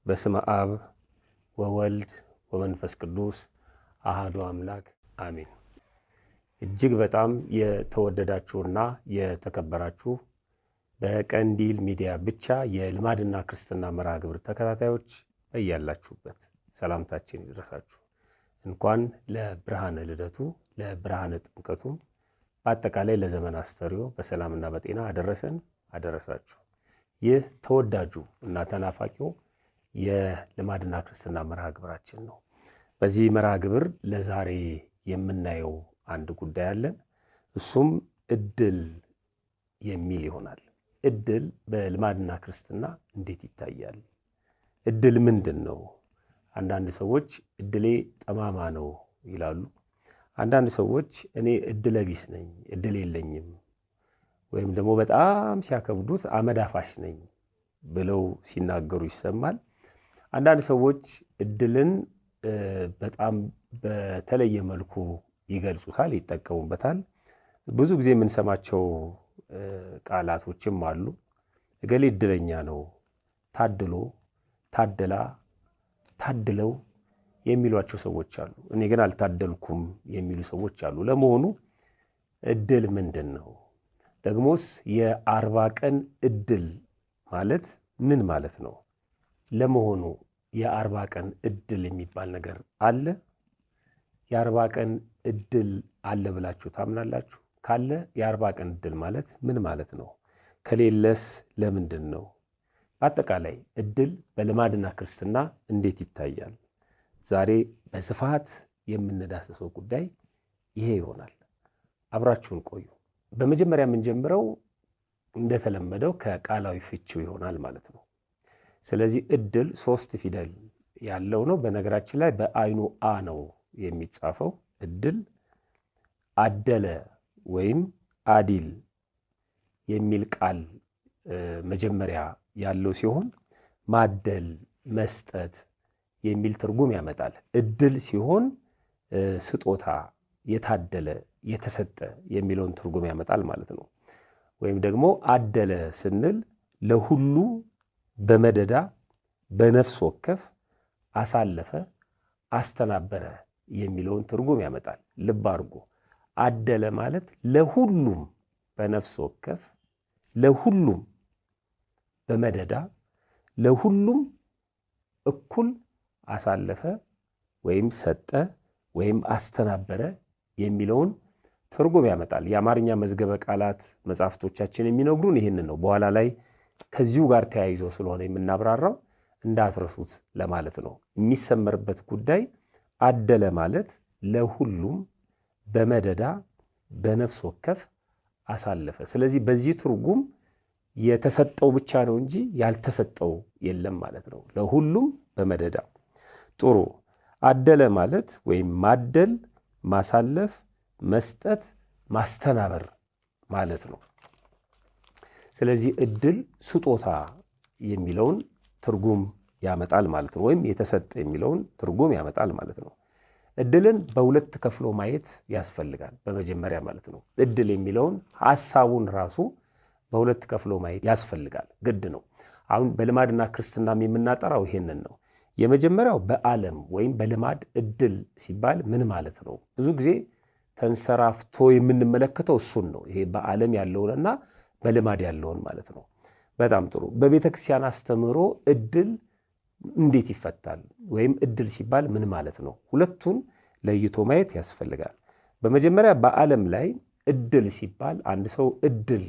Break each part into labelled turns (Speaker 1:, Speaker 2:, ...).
Speaker 1: በስመ አብ ወወልድ ወመንፈስ ቅዱስ አሐዱ አምላክ አሜን። እጅግ በጣም የተወደዳችሁና የተከበራችሁ በቀንዲል ሚዲያ ብቻ የልማድና ክርስትና መርሃ ግብር ተከታታዮች በያላችሁበት ሰላምታችን ይድረሳችሁ። እንኳን ለብርሃነ ልደቱ ለብርሃነ ጥምቀቱ በአጠቃላይ ለዘመን አስተርእዮ በሰላምና በጤና አደረሰን አደረሳችሁ። ይህ ተወዳጁ እና ተናፋቂው የልማድና ክርስትና መርሃ ግብራችን ነው። በዚህ መርሃ ግብር ለዛሬ የምናየው አንድ ጉዳይ አለን። እሱም እድል የሚል ይሆናል። እድል በልማድና ክርስትና እንዴት ይታያል? እድል ምንድን ነው? አንዳንድ ሰዎች እድሌ ጠማማ ነው ይላሉ። አንዳንድ ሰዎች እኔ እድለ ቢስ ነኝ፣ እድል የለኝም፣ ወይም ደግሞ በጣም ሲያከብዱት አመዳፋሽ ነኝ ብለው ሲናገሩ ይሰማል። አንዳንድ ሰዎች እድልን በጣም በተለየ መልኩ ይገልጹታል፣ ይጠቀሙበታል። ብዙ ጊዜ የምንሰማቸው ቃላቶችም አሉ። እገሌ እድለኛ ነው፣ ታድሎ፣ ታድላ፣ ታድለው የሚሏቸው ሰዎች አሉ። እኔ ግን አልታደልኩም የሚሉ ሰዎች አሉ። ለመሆኑ እድል ምንድን ነው? ደግሞስ የ40 ቀን እድል ማለት ምን ማለት ነው? ለመሆኑ የ40 ቀን እድል የሚባል ነገር አለ? የ40 ቀን እድል አለ ብላችሁ ታምናላችሁ? ካለ የ40 ቀን እድል ማለት ምን ማለት ነው? ከሌለስ ለምንድን ነው? በአጠቃላይ እድል በልማድና ክርስትና እንዴት ይታያል? ዛሬ በስፋት የምንዳስሰው ጉዳይ ይሄ ይሆናል። አብራችሁን ቆዩ። በመጀመሪያ የምንጀምረው እንደተለመደው ከቃላዊ ፍቺው ይሆናል ማለት ነው። ስለዚህ እድል 3 ፊደል ያለው ነው። በነገራችን ላይ በአይኑ አ ነው የሚጻፈው። እድል አደለ ወይም አዲል የሚል ቃል መጀመሪያ ያለው ሲሆን ማደል፣ መስጠት የሚል ትርጉም ያመጣል። እድል ሲሆን ስጦታ፣ የታደለ፣ የተሰጠ የሚለውን ትርጉም ያመጣል ማለት ነው። ወይም ደግሞ አደለ ስንል ለሁሉ በመደዳ በነፍስ ወከፍ አሳለፈ፣ አስተናበረ የሚለውን ትርጉም ያመጣል። ልብ አድርጎ አደለ ማለት ለሁሉም በነፍስ ወከፍ፣ ለሁሉም በመደዳ፣ ለሁሉም እኩል አሳለፈ ወይም ሰጠ ወይም አስተናበረ የሚለውን ትርጉም ያመጣል። የአማርኛ መዝገበ ቃላት መጽሐፍቶቻችን የሚነግሩን ይህንን ነው። በኋላ ላይ ከዚሁ ጋር ተያይዞ ስለሆነ የምናብራራው እንዳትረሱት ለማለት ነው። የሚሰመርበት ጉዳይ አደለ ማለት ለሁሉም በመደዳ በነፍስ ወከፍ አሳለፈ። ስለዚህ በዚህ ትርጉም የተሰጠው ብቻ ነው እንጂ ያልተሰጠው የለም ማለት ነው። ለሁሉም በመደዳ። ጥሩ። አደለ ማለት ወይም ማደል፣ ማሳለፍ፣ መስጠት፣ ማስተናበር ማለት ነው። ስለዚህ እድል ስጦታ የሚለውን ትርጉም ያመጣል ማለት ነው። ወይም የተሰጠ የሚለውን ትርጉም ያመጣል ማለት ነው። እድልን በሁለት ከፍሎ ማየት ያስፈልጋል። በመጀመሪያ ማለት ነው እድል የሚለውን ሐሳቡን ራሱ በሁለት ከፍሎ ማየት ያስፈልጋል፣ ግድ ነው። አሁን በልማድና ክርስትናም የምናጠራው ይሄንን ነው። የመጀመሪያው በዓለም ወይም በልማድ እድል ሲባል ምን ማለት ነው? ብዙ ጊዜ ተንሰራፍቶ የምንመለከተው እሱን ነው። ይሄ በዓለም ያለውንና በልማድ ያለውን ማለት ነው። በጣም ጥሩ። በቤተ ክርስቲያን አስተምህሮ እድል እንዴት ይፈታል? ወይም እድል ሲባል ምን ማለት ነው? ሁለቱን ለይቶ ማየት ያስፈልጋል። በመጀመሪያ በዓለም ላይ እድል ሲባል አንድ ሰው እድል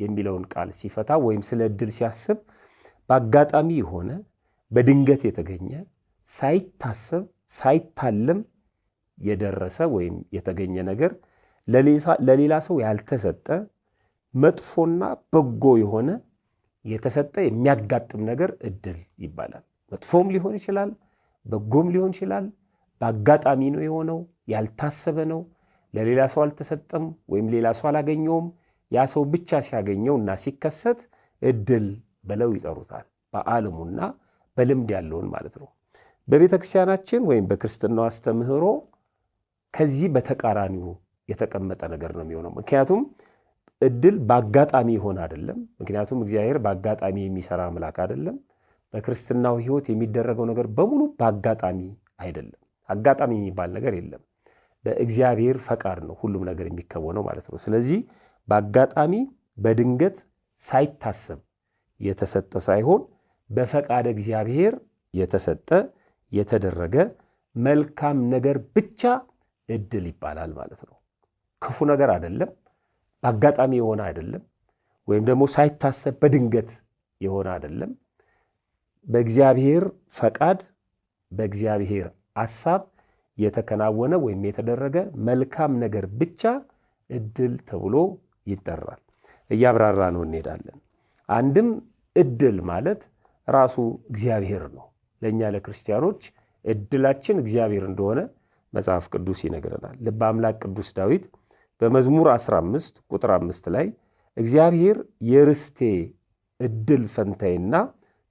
Speaker 1: የሚለውን ቃል ሲፈታ ወይም ስለ እድል ሲያስብ በአጋጣሚ የሆነ በድንገት የተገኘ ሳይታሰብ ሳይታለም የደረሰ ወይም የተገኘ ነገር ለሌላ ሰው ያልተሰጠ መጥፎና በጎ የሆነ የተሰጠ የሚያጋጥም ነገር እድል ይባላል። መጥፎም ሊሆን ይችላል፣ በጎም ሊሆን ይችላል። በአጋጣሚ ነው የሆነው፣ ያልታሰበ ነው፣ ለሌላ ሰው አልተሰጠም ወይም ሌላ ሰው አላገኘውም። ያ ሰው ብቻ ሲያገኘው እና ሲከሰት እድል ብለው ይጠሩታል። በዓለሙና በልምድ ያለውን ማለት ነው። በቤተ ክርስቲያናችን ወይም በክርስትናው አስተምህሮ ከዚህ በተቃራኒው የተቀመጠ ነገር ነው የሚሆነው። ምክንያቱም እድል በአጋጣሚ ይሆን አይደለም። ምክንያቱም እግዚአብሔር በአጋጣሚ የሚሰራ አምላክ አይደለም። በክርስትናው ሕይወት የሚደረገው ነገር በሙሉ በአጋጣሚ አይደለም። አጋጣሚ የሚባል ነገር የለም። በእግዚአብሔር ፈቃድ ነው ሁሉም ነገር የሚከወነው ማለት ነው። ስለዚህ በአጋጣሚ በድንገት ሳይታሰብ የተሰጠ ሳይሆን በፈቃድ እግዚአብሔር የተሰጠ የተደረገ መልካም ነገር ብቻ እድል ይባላል ማለት ነው። ክፉ ነገር አይደለም፣ በአጋጣሚ የሆነ አይደለም፣ ወይም ደግሞ ሳይታሰብ በድንገት የሆነ አይደለም። በእግዚአብሔር ፈቃድ በእግዚአብሔር ሐሳብ የተከናወነ ወይም የተደረገ መልካም ነገር ብቻ እድል ተብሎ ይጠራል። እያብራራ ነው እንሄዳለን። አንድም እድል ማለት ራሱ እግዚአብሔር ነው። ለእኛ ለክርስቲያኖች እድላችን እግዚአብሔር እንደሆነ መጽሐፍ ቅዱስ ይነግረናል። ልበ አምላክ ቅዱስ ዳዊት በመዝሙር 15 ቁጥር 5 ላይ እግዚአብሔር የርስቴ እድል ፈንታዬና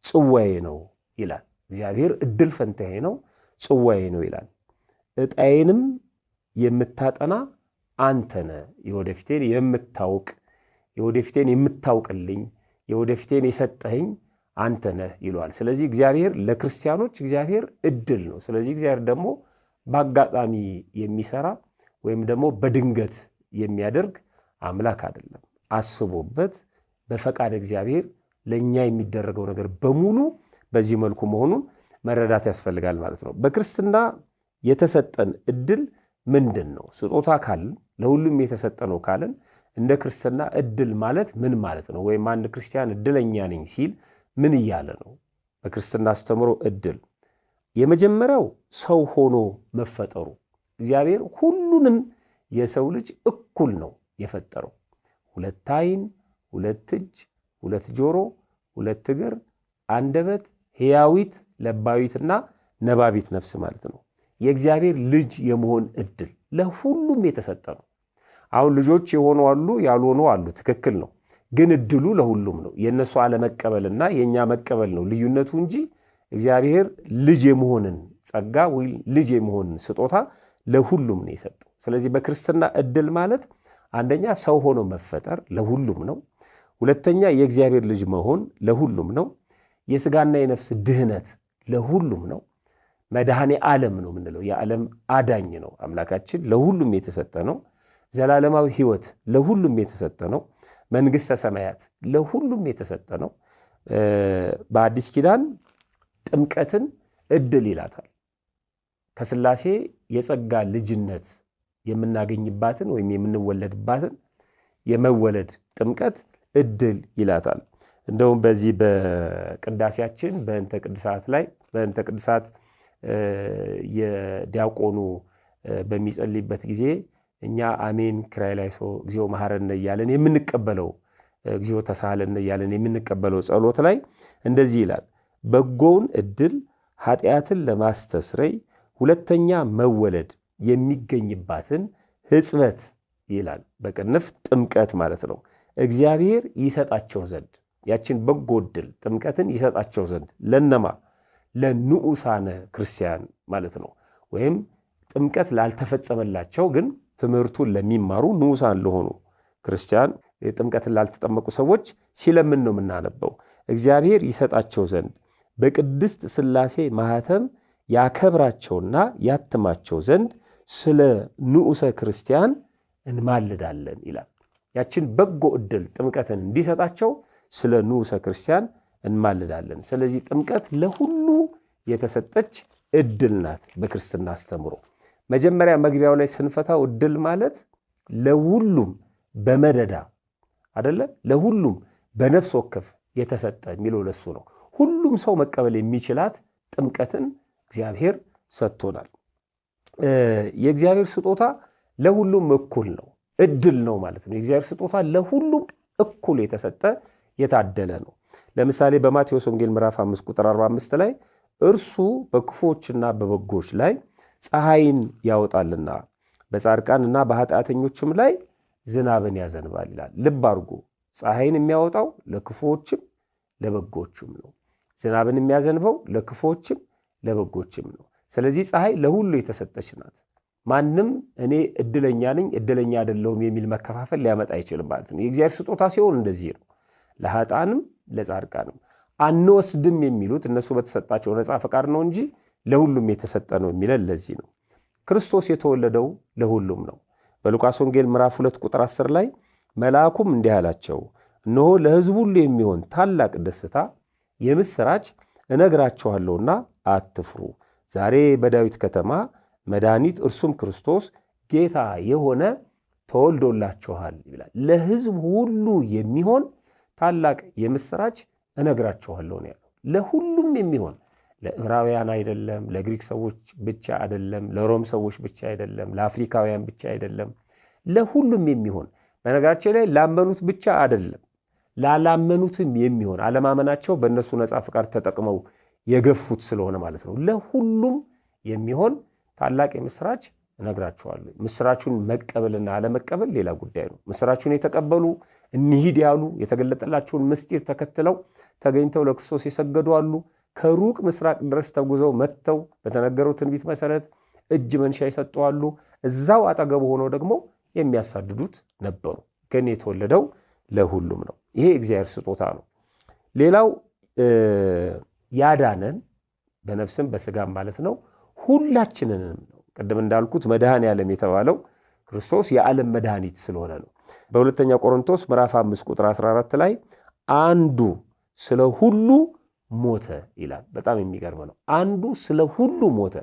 Speaker 1: ጽዋዬ ነው ይላል። እግዚአብሔር እድል ፈንታዬ ነው፣ ጽዋዬ ነው ይላል። ዕጣዬንም የምታጠና አንተ ነህ፣ የወደፊቴን የምታውቅ የወደፊቴን የምታውቅልኝ የወደፊቴን የሰጠኸኝ አንተ ነህ ይለዋል። ስለዚህ እግዚአብሔር ለክርስቲያኖች እግዚአብሔር እድል ነው። ስለዚህ እግዚአብሔር ደግሞ በአጋጣሚ የሚሰራ ወይም ደግሞ በድንገት የሚያደርግ አምላክ አይደለም። አስቦበት በፈቃድ እግዚአብሔር ለእኛ የሚደረገው ነገር በሙሉ በዚህ መልኩ መሆኑን መረዳት ያስፈልጋል ማለት ነው። በክርስትና የተሰጠን እድል ምንድን ነው? ስጦታ ካልን ለሁሉም የተሰጠ ነው ካልን እንደ ክርስትና እድል ማለት ምን ማለት ነው? ወይም አንድ ክርስቲያን እድለኛ ነኝ ሲል ምን እያለ ነው? በክርስትና አስተምሮ እድል የመጀመሪያው ሰው ሆኖ መፈጠሩ። እግዚአብሔር ሁሉንም የሰው ልጅ እኩል ነው የፈጠረው። 2 ዓይን፣ 2 እጅ፣ 2 ጆሮ፣ 2 እግር፣ አንደበት፣ ሕያዊት ለባዊትና ነባቢት ነፍስ ማለት ነው። የእግዚአብሔር ልጅ የመሆን እድል ለሁሉም የተሰጠ ነው። አሁን ልጆች የሆኑ አሉ፣ ያልሆኑ አሉ። ትክክል ነው። ግን እድሉ ለሁሉም ነው። የእነሱ አለመቀበልና የእኛ መቀበል ነው ልዩነቱ እንጂ እግዚአብሔር ልጅ የመሆንን ጸጋ ወይ ልጅ የመሆንን ስጦታ ለሁሉም ነው የሰጠው። ስለዚህ በክርስትና እድል ማለት አንደኛ ሰው ሆኖ መፈጠር ለሁሉም ነው። ሁለተኛ የእግዚአብሔር ልጅ መሆን ለሁሉም ነው። የሥጋና የነፍስ ድህነት ለሁሉም ነው። መድኃኔ ዓለም ነው የምንለው የዓለም አዳኝ ነው አምላካችን፣ ለሁሉም የተሰጠ ነው። ዘላለማዊ ሕይወት ለሁሉም የተሰጠ ነው። መንግሥተ ሰማያት ለሁሉም የተሰጠ ነው። በአዲስ ኪዳን ጥምቀትን እድል ይላታል። ከሥላሴ የጸጋ ልጅነት የምናገኝባትን ወይም የምንወለድባትን የመወለድ ጥምቀት እድል ይላታል። እንደውም በዚህ በቅዳሴያችን በእንተ ቅድሳት ላይ በእንተ ቅድሳት የዲያቆኑ በሚጸልይበት ጊዜ እኛ አሜን ክራይላይሶ እግዚኦ መሐረነ እያለን የምንቀበለው እግዚኦ ተሳሃለነ እያለን የምንቀበለው ጸሎት ላይ እንደዚህ ይላል። በጎውን እድል ኃጢአትን ለማስተስረይ ሁለተኛ መወለድ የሚገኝባትን ሕጽበት ይላል። በቅንፍ ጥምቀት ማለት ነው። እግዚአብሔር ይሰጣቸው ዘንድ ያችን በጎ እድል ጥምቀትን ይሰጣቸው ዘንድ ለነማ ለንዑሳነ ክርስቲያን ማለት ነው። ወይም ጥምቀት ላልተፈጸመላቸው ግን ትምህርቱን ለሚማሩ ንዑሳን ለሆኑ ክርስቲያን ጥምቀትን ላልተጠመቁ ሰዎች ሲለምን ነው የምናነበው። እግዚአብሔር ይሰጣቸው ዘንድ በቅድስት ሥላሴ ማኅተም ያከብራቸውና ያትማቸው ዘንድ ስለ ንዑሰ ክርስቲያን እንማልዳለን ይላል። ያችን በጎ ዕድል ጥምቀትን እንዲሰጣቸው ስለ ንዑሰ ክርስቲያን እንማልዳለን። ስለዚህ ጥምቀት ለሁሉ የተሰጠች ዕድል ናት። በክርስትና አስተምሮ መጀመሪያ መግቢያው ላይ ስንፈታው ዕድል ማለት ለሁሉም በመደዳ አደለ፣ ለሁሉም በነፍስ ወከፍ የተሰጠ የሚለው ለሱ ነው። ሁሉም ሰው መቀበል የሚችላት ጥምቀትን እግዚአብሔር ሰጥቶናል። የእግዚአብሔር ስጦታ ለሁሉም እኩል ነው፣ ዕድል ነው ማለት ነው። የእግዚአብሔር ስጦታ ለሁሉም እኩል የተሰጠ የታደለ ነው። ለምሳሌ በማቴዎስ ወንጌል ምዕራፍ 5 ቁጥር 45 ላይ እርሱ በክፉዎችና በበጎች ላይ ፀሐይን ያወጣልና በጻድቃንና በኃጢአተኞችም ላይ ዝናብን ያዘንባል ይላል። ልብ አድርጎ ፀሐይን የሚያወጣው ለክፉዎችም ለበጎችም ነው። ዝናብን የሚያዘንበው ለክፉዎችም ለበጎችም ነው። ስለዚህ ፀሐይ ለሁሉ የተሰጠች ናት። ማንም እኔ እድለኛ ነኝ እድለኛ አይደለሁም የሚል መከፋፈል ሊያመጣ አይችልም ማለት ነው። የእግዚአብሔር ስጦታ ሲሆን እንደዚህ ነው፣ ለኃጥአንም ለጻድቃንም። አንወስድም የሚሉት እነሱ በተሰጣቸው ነፃ ፈቃድ ነው እንጂ ለሁሉም የተሰጠ ነው የሚለን ለዚህ ነው። ክርስቶስ የተወለደው ለሁሉም ነው። በሉቃስ ወንጌል ምዕራፍ 2 ቁጥር 10 ላይ መልአኩም እንዲህ አላቸው፣ እነሆ ለሕዝቡ ሁሉ የሚሆን ታላቅ ደስታ የምስራች እነግራችኋለሁና አትፍሩ። ዛሬ በዳዊት ከተማ መድኃኒት እርሱም ክርስቶስ ጌታ የሆነ ተወልዶላችኋል ይላል። ለሕዝብ ሁሉ የሚሆን ታላቅ የምስራች እነግራችኋለሁ ነው ያለው። ለሁሉም የሚሆን ለዕብራውያን አይደለም፣ ለግሪክ ሰዎች ብቻ አይደለም፣ ለሮም ሰዎች ብቻ አይደለም፣ ለአፍሪካውያን ብቻ አይደለም፣ ለሁሉም የሚሆን በነገራችን ላይ ላመኑት ብቻ አይደለም፣ ላላመኑትም የሚሆን አለማመናቸው በእነሱ ነፃ ፍቃድ ተጠቅመው የገፉት ስለሆነ ማለት ነው። ለሁሉም የሚሆን ታላቅ የምስራች እነግራችኋለሁ። ምስራቹን መቀበልና አለመቀበል ሌላ ጉዳይ ነው። ምስራቹን የተቀበሉ እንሂድ ያሉ የተገለጠላቸውን ምስጢር ተከትለው ተገኝተው ለክርስቶስ የሰገዱ አሉ። ከሩቅ ምስራቅ ድረስ ተጉዘው መጥተው በተነገረው ትንቢት መሰረት እጅ መንሻ ይሰጡ አሉ። እዛው አጠገቡ ሆነው ደግሞ የሚያሳድዱት ነበሩ። ግን የተወለደው ለሁሉም ነው። ይሄ እግዚአብሔር ስጦታ ነው። ሌላው ያዳነን በነፍስም በስጋም ማለት ነው ሁላችንንም ነው። ቅድም እንዳልኩት መድኃኔ ዓለም የተባለው ክርስቶስ የዓለም መድኃኒት ስለሆነ ነው። በሁለተኛ ቆሮንቶስ ምዕራፍ 5 ቁጥር 14 ላይ አንዱ ስለ ሁሉ ሞተ ይላል። በጣም የሚገርም ነው። አንዱ ስለ ሁሉ ሞተ።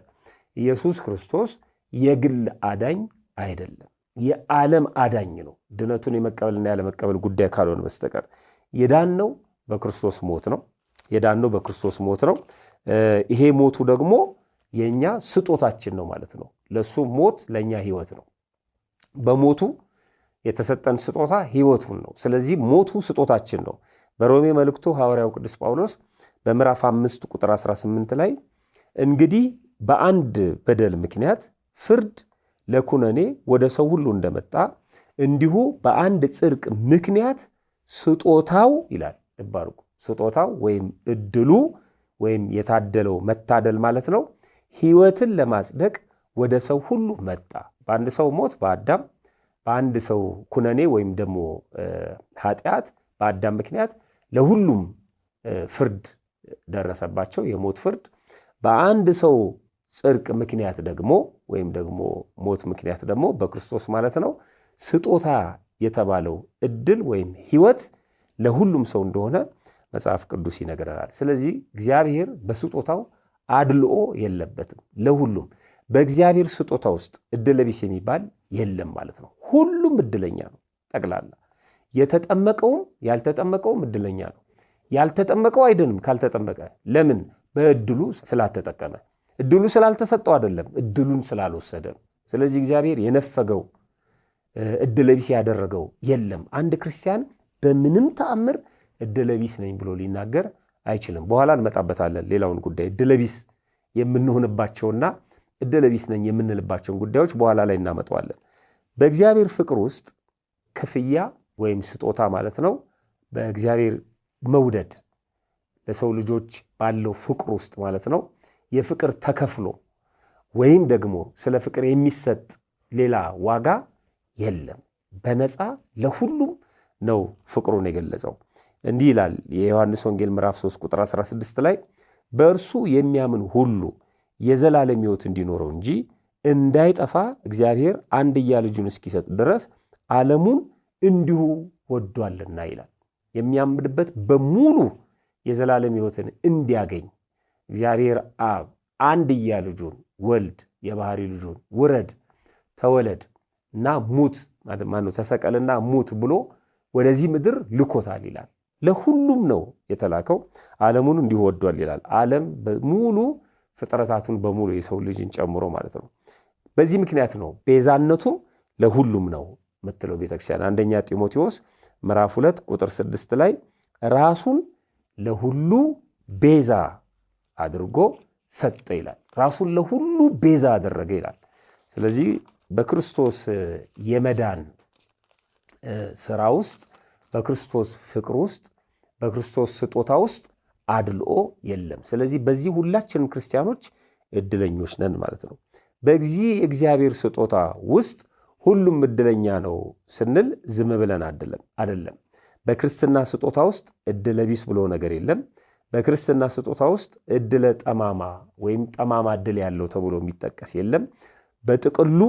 Speaker 1: ኢየሱስ ክርስቶስ የግል አዳኝ አይደለም፣ የዓለም አዳኝ ነው። ድነቱን የመቀበልና ያለመቀበል ጉዳይ ካልሆነ በስተቀር የዳነው በክርስቶስ ሞት ነው። የዳነው በክርስቶስ ሞት ነው። ይሄ ሞቱ ደግሞ የኛ ስጦታችን ነው ማለት ነው። ለሱ ሞት ለኛ ህይወት ነው። በሞቱ የተሰጠን ስጦታ ህይወቱን ነው። ስለዚህ ሞቱ ስጦታችን ነው። በሮሜ መልእክቱ ሐዋርያው ቅዱስ ጳውሎስ በምዕራፍ 5 ቁጥር 18 ላይ እንግዲህ በአንድ በደል ምክንያት ፍርድ ለኩነኔ ወደ ሰው ሁሉ እንደመጣ እንዲሁ በአንድ ጽድቅ ምክንያት ስጦታው ይላል። ይባርኩ። ስጦታው ወይም እድሉ ወይም የታደለው መታደል ማለት ነው ህይወትን ለማጽደቅ ወደ ሰው ሁሉ መጣ። በአንድ ሰው ሞት በአዳም፣ በአንድ ሰው ኩነኔ ወይም ደግሞ ኃጢአት በአዳም ምክንያት ለሁሉም ፍርድ ደረሰባቸው፣ የሞት ፍርድ። በአንድ ሰው ጽድቅ ምክንያት ደግሞ ወይም ደግሞ ሞት ምክንያት ደግሞ በክርስቶስ ማለት ነው ስጦታ የተባለው እድል ወይም ህይወት ለሁሉም ሰው እንደሆነ መጽሐፍ ቅዱስ ይነግረናል። ስለዚህ እግዚአብሔር በስጦታው አድልኦ የለበትም። ለሁሉም በእግዚአብሔር ስጦታ ውስጥ እድለ ቢስ የሚባል የለም ማለት ነው። ሁሉም እድለኛ ነው። ጠቅላላ የተጠመቀውም ያልተጠመቀውም እድለኛ ነው። ያልተጠመቀው አይድንም ካልተጠመቀ። ለምን? በእድሉ ስላልተጠቀመ። እድሉ ስላልተሰጠው አይደለም፣ እድሉን ስላልወሰደ። ስለዚህ እግዚአብሔር የነፈገው እድለ ቢስ ያደረገው የለም። አንድ ክርስቲያን በምንም ተአምር እድለ ቢስ ነኝ ብሎ ሊናገር አይችልም። በኋላ እንመጣበታለን ሌላውን ጉዳይ። እድለ ቢስ የምንሆንባቸውና እድለ ቢስ ነኝ የምንልባቸውን ጉዳዮች በኋላ ላይ እናመጣዋለን። በእግዚአብሔር ፍቅር ውስጥ ክፍያ ወይም ስጦታ ማለት ነው። በእግዚአብሔር መውደድ ለሰው ልጆች ባለው ፍቅር ውስጥ ማለት ነው የፍቅር ተከፍሎ ወይም ደግሞ ስለ ፍቅር የሚሰጥ ሌላ ዋጋ የለም። በነፃ ለሁሉም ነው ፍቅሩን የገለጸው። እንዲህ ይላል የዮሐንስ ወንጌል ምዕራፍ 3 ቁጥር 16 ላይ በእርሱ የሚያምን ሁሉ የዘላለም ሕይወት እንዲኖረው እንጂ እንዳይጠፋ እግዚአብሔር አንድያ ልጁን እስኪሰጥ ድረስ ዓለሙን እንዲሁ ወዷልና ይላል። የሚያምንበት በሙሉ የዘላለም ሕይወትን እንዲያገኝ እግዚአብሔር አብ አንድያ ልጁን ወልድ የባህሪ ልጁን ውረድ ተወለድ እና ሙት ማነው ተሰቀልና ሙት ብሎ ወደዚህ ምድር ልኮታል ይላል። ለሁሉም ነው የተላከው። ዓለሙን እንዲሁ ወዷል ይላል። ዓለም በሙሉ ፍጥረታቱን በሙሉ የሰው ልጅን ጨምሮ ማለት ነው። በዚህ ምክንያት ነው ቤዛነቱም ለሁሉም ነው የምትለው ቤተክርስቲያን። አንደኛ ጢሞቴዎስ ምዕራፍ 2 ቁጥር 6 ላይ ራሱን ለሁሉ ቤዛ አድርጎ ሰጠ ይላል። ራሱን ለሁሉ ቤዛ አደረገ ይላል። ስለዚህ በክርስቶስ የመዳን ስራ ውስጥ በክርስቶስ ፍቅር ውስጥ በክርስቶስ ስጦታ ውስጥ አድልኦ የለም። ስለዚህ በዚህ ሁላችንም ክርስቲያኖች እድለኞች ነን ማለት ነው። በዚህ እግዚአብሔር ስጦታ ውስጥ ሁሉም እድለኛ ነው ስንል ዝም ብለን አይደለም። በክርስትና ስጦታ ውስጥ እድለ ቢስ ብሎ ነገር የለም። በክርስትና ስጦታ ውስጥ እድለ ጠማማ ወይም ጠማማ እድል ያለው ተብሎ የሚጠቀስ የለም። በጥቅሉ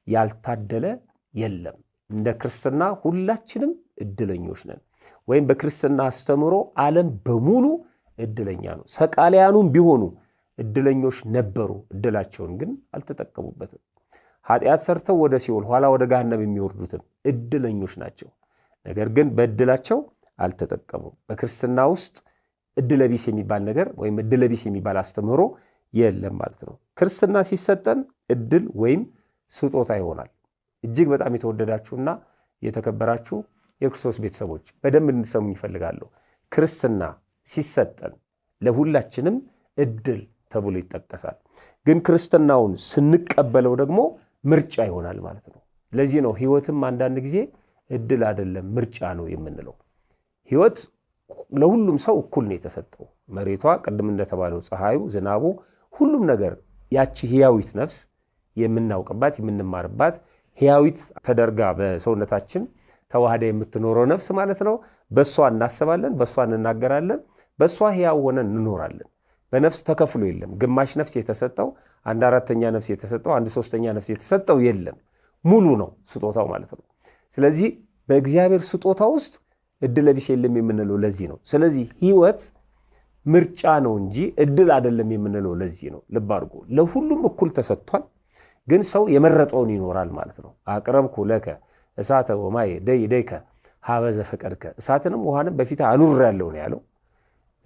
Speaker 1: ያልታደለ የለም። እንደ ክርስትና ሁላችንም እድለኞች ነን። ወይም በክርስትና አስተምሮ ዓለም በሙሉ እድለኛ ነው። ሰቃሊያኑም ቢሆኑ እድለኞች ነበሩ፣ እድላቸውን ግን አልተጠቀሙበትም። ኃጢአት ሰርተው ወደ ሲኦል ኋላ ወደ ገሃነም የሚወርዱትም እድለኞች ናቸው። ነገር ግን በእድላቸው አልተጠቀሙም። በክርስትና ውስጥ እድለቢስ የሚባል ነገር ወይም እድለቢስ የሚባል አስተምህሮ የለም ማለት ነው። ክርስትና ሲሰጠን እድል ወይም ስጦታ ይሆናል። እጅግ በጣም የተወደዳችሁና የተከበራችሁ የክርስቶስ ቤተሰቦች በደንብ እንድሰሙኝ ይፈልጋለሁ። ክርስትና ሲሰጠን ለሁላችንም እድል ተብሎ ይጠቀሳል። ግን ክርስትናውን ስንቀበለው ደግሞ ምርጫ ይሆናል ማለት ነው። ለዚህ ነው ሕይወትም አንዳንድ ጊዜ እድል አይደለም ምርጫ ነው የምንለው። ሕይወት ለሁሉም ሰው እኩል ነው የተሰጠው። መሬቷ ቅድም እንደተባለው ፀሐዩ፣ ዝናቡ፣ ሁሉም ነገር ያቺ ሕያዊት ነፍስ የምናውቅባት የምንማርባት ሕያዊት ተደርጋ በሰውነታችን ተዋህዳ የምትኖረው ነፍስ ማለት ነው። በእሷ እናስባለን፣ በእሷ እንናገራለን፣ በእሷ ሕያው ሆነን እንኖራለን። በነፍስ ተከፍሎ የለም። ግማሽ ነፍስ የተሰጠው፣ 1/4 ነፍስ የተሰጠው፣ 1/3 ነፍስ የተሰጠው የለም። ሙሉ ነው ስጦታው ማለት ነው። ስለዚህ በእግዚአብሔር ስጦታ ውስጥ እድለቢስ የለም የምንለው ለዚህ ነው። ስለዚህ ሕይወት ምርጫ ነው እንጂ እድል አይደለም የምንለው ለዚህ ነው። ልብ አድርጎ ለሁሉም እኩል ተሰጥቷል። ግን ሰው የመረጠውን ይኖራል ማለት ነው። አቅረብኩ ለከ እሳተ ወማየ ደይደይከ ሀበ ዘፈቀድከ፣ እሳትንም ውሃንም በፊት አኑሬአለሁ ነው ያለው።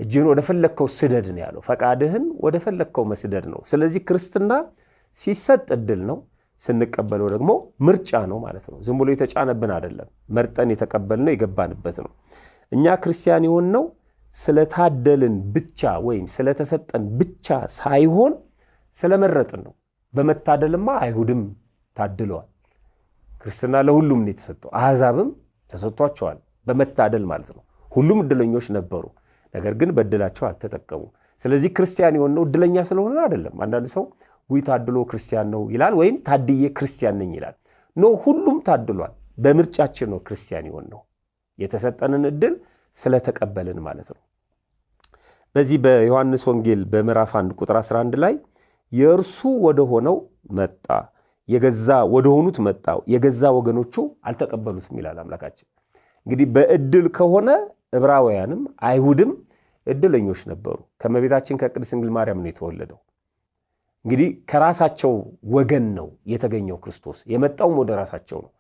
Speaker 1: እጅህን ወደ ፈለግከው ስደድ ነው ያለው። ፈቃድህን ወደ ፈለግከው መስደድ ነው። ስለዚህ ክርስትና ሲሰጥ እድል ነው፣ ስንቀበለው ደግሞ ምርጫ ነው ማለት ነው። ዝም ብሎ የተጫነብን አይደለም፣ መርጠን የተቀበልነው የገባንበት ነው። እኛ ክርስቲያን የሆንነው ስለታደልን ብቻ ወይም ስለተሰጠን ብቻ ሳይሆን ስለመረጥን ነው። በመታደልማ አይሁድም ታድለዋል። ክርስትና ለሁሉም ነው የተሰጠው። አሕዛብም ተሰጥቷቸዋል በመታደል ማለት ነው። ሁሉም እድለኞች ነበሩ፣ ነገር ግን በእድላቸው አልተጠቀሙ። ስለዚህ ክርስቲያን የሆነው እድለኛ ስለሆነ አይደለም። አንዳንድ ሰው ውይ ታድሎ ክርስቲያን ነው ይላል፣ ወይም ታድዬ ክርስቲያን ነኝ ይላል። ኖ፣ ሁሉም ታድሏል። በምርጫችን ነው ክርስቲያን የሆነው፣ የተሰጠንን እድል ስለተቀበልን ማለት ነው። በዚህ በዮሐንስ ወንጌል በምዕራፍ 1 ቁጥር 11 ላይ የእርሱ ወደ ሆነው መጣ፣ የገዛ ወደ ሆኑት መጣ፣ የገዛ ወገኖቹ አልተቀበሉትም ይላል አምላካችን። እንግዲህ በእድል ከሆነ ዕብራውያንም አይሁድም እድለኞች ነበሩ። ከእመቤታችን ከቅድስት ድንግል ማርያም ነው የተወለደው። እንግዲህ ከራሳቸው ወገን ነው የተገኘው ክርስቶስ፣ የመጣውም ወደ ራሳቸው ነው።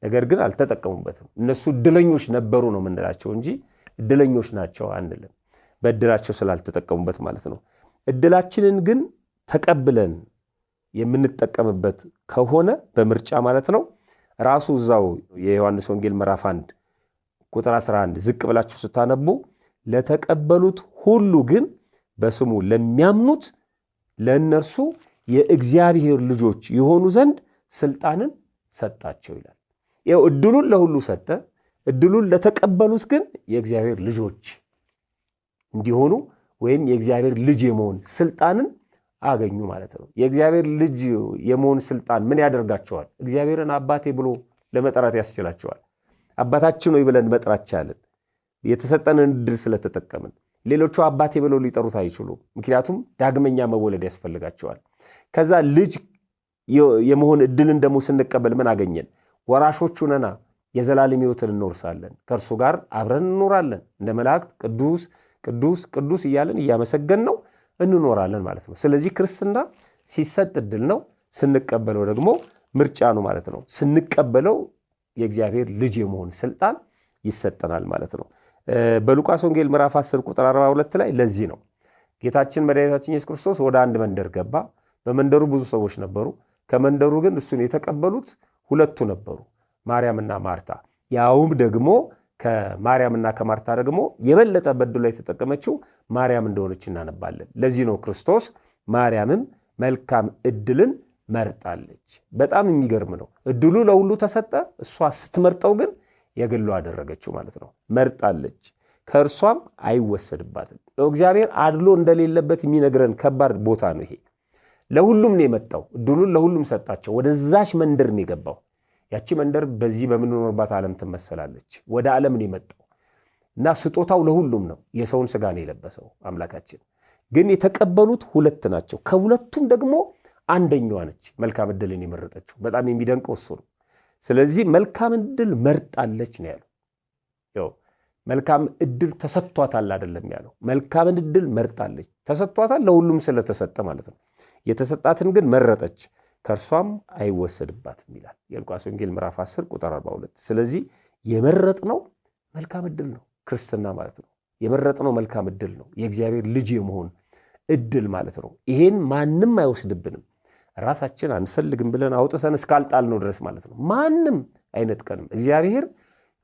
Speaker 1: ነገር ግን አልተጠቀሙበትም። እነሱ እድለኞች ነበሩ ነው የምንላቸው እንጂ እድለኞች ናቸው አንልም፣ በእድላቸው ስላልተጠቀሙበት ማለት ነው። እድላችንን ግን ተቀብለን የምንጠቀምበት ከሆነ በምርጫ ማለት ነው። ራሱ እዛው የዮሐንስ ወንጌል ምዕራፍ 1 ቁጥር 11 ዝቅ ብላችሁ ስታነቡ ለተቀበሉት ሁሉ ግን በስሙ ለሚያምኑት ለእነርሱ የእግዚአብሔር ልጆች የሆኑ ዘንድ ስልጣንን ሰጣቸው ይላል። ይኸው እድሉን ለሁሉ ሰጠ። እድሉን ለተቀበሉት ግን የእግዚአብሔር ልጆች እንዲሆኑ ወይም የእግዚአብሔር ልጅ የመሆን ስልጣንን አገኙ ማለት ነው። የእግዚአብሔር ልጅ የመሆን ስልጣን ምን ያደርጋቸዋል? እግዚአብሔርን አባቴ ብሎ ለመጥራት ያስችላቸዋል። አባታችን ሆይ ብለን መጥራት ቻልን፣ የተሰጠንን እድል ስለተጠቀምን። ሌሎቹ አባቴ ብለው ሊጠሩት አይችሉም፣ ምክንያቱም ዳግመኛ መወለድ ያስፈልጋቸዋል። ከዛ ልጅ የመሆን እድልን ደግሞ ስንቀበል ምን አገኘን? ወራሾቹ ነና፣ የዘላለም ሕይወትን እንወርሳለን፣ ከእርሱ ጋር አብረን እንኖራለን። እንደ መላእክት ቅዱስ ቅዱስ ቅዱስ እያለን እያመሰገን ነው እንኖራለን ማለት ነው። ስለዚህ ክርስትና ሲሰጥ እድል ነው፣ ስንቀበለው ደግሞ ምርጫ ነው ማለት ነው። ስንቀበለው የእግዚአብሔር ልጅ የመሆን ስልጣን ይሰጠናል ማለት ነው። በሉቃስ ወንጌል ምዕራፍ 10 ቁጥር 42 ላይ ለዚህ ነው ጌታችን መድኃኒታችን ኢየሱስ ክርስቶስ ወደ አንድ መንደር ገባ። በመንደሩ ብዙ ሰዎች ነበሩ። ከመንደሩ ግን እሱን የተቀበሉት ሁለቱ ነበሩ፣ ማርያምና ማርታ። ያውም ደግሞ ከማርያምና ከማርታ ደግሞ የበለጠ በእድሉ ላይ የተጠቀመችው ማርያም እንደሆነች እናነባለን። ለዚህ ነው ክርስቶስ ማርያምም መልካም እድልን መርጣለች። በጣም የሚገርም ነው። እድሉ ለሁሉ ተሰጠ፣ እሷ ስትመርጠው ግን የግሉ አደረገችው ማለት ነው። መርጣለች፣ ከእርሷም አይወሰድባትም። እግዚአብሔር አድሎ እንደሌለበት የሚነግረን ከባድ ቦታ ነው ይሄ። ለሁሉም ነው የመጣው፣ እድሉን ለሁሉም ሰጣቸው። ወደዛች መንደር ነው የገባው። ያቺ መንደር በዚህ በምንኖርባት ዓለም ትመሰላለች። ወደ ዓለም ነው የመጣው። እና ስጦታው ለሁሉም ነው። የሰውን ሥጋ ነው የለበሰው አምላካችን። ግን የተቀበሉት ሁለት ናቸው። ከሁለቱም ደግሞ አንደኛዋ ነች መልካም ዕድልን የመረጠችው። በጣም የሚደንቀው እሱ ነው። ስለዚህ መልካም ዕድል መርጣለች ነው ያለው። ያው መልካም ዕድል ተሰጥቷታል አይደለም ያለው። መልካም ዕድል መርጣለች። ተሰጥቷታል ለሁሉም ስለተሰጠ ማለት ነው። የተሰጣትን ግን መረጠች፣ ከእርሷም አይወሰድባትም ይላል የሉቃስ ወንጌል ምዕራፍ 10 ቁጥር 42። ስለዚህ የመረጥነው መልካም ዕድል ነው ክርስትና ማለት ነው። የመረጥነው መልካም ዕድል ነው፣ የእግዚአብሔር ልጅ የመሆን ዕድል ማለት ነው። ይሄን ማንም አይወስድብንም። ራሳችን አንፈልግም ብለን አውጥተን እስካልጣልነው ድረስ ማለት ነው። ማንም አይነጥቀንም። እግዚአብሔር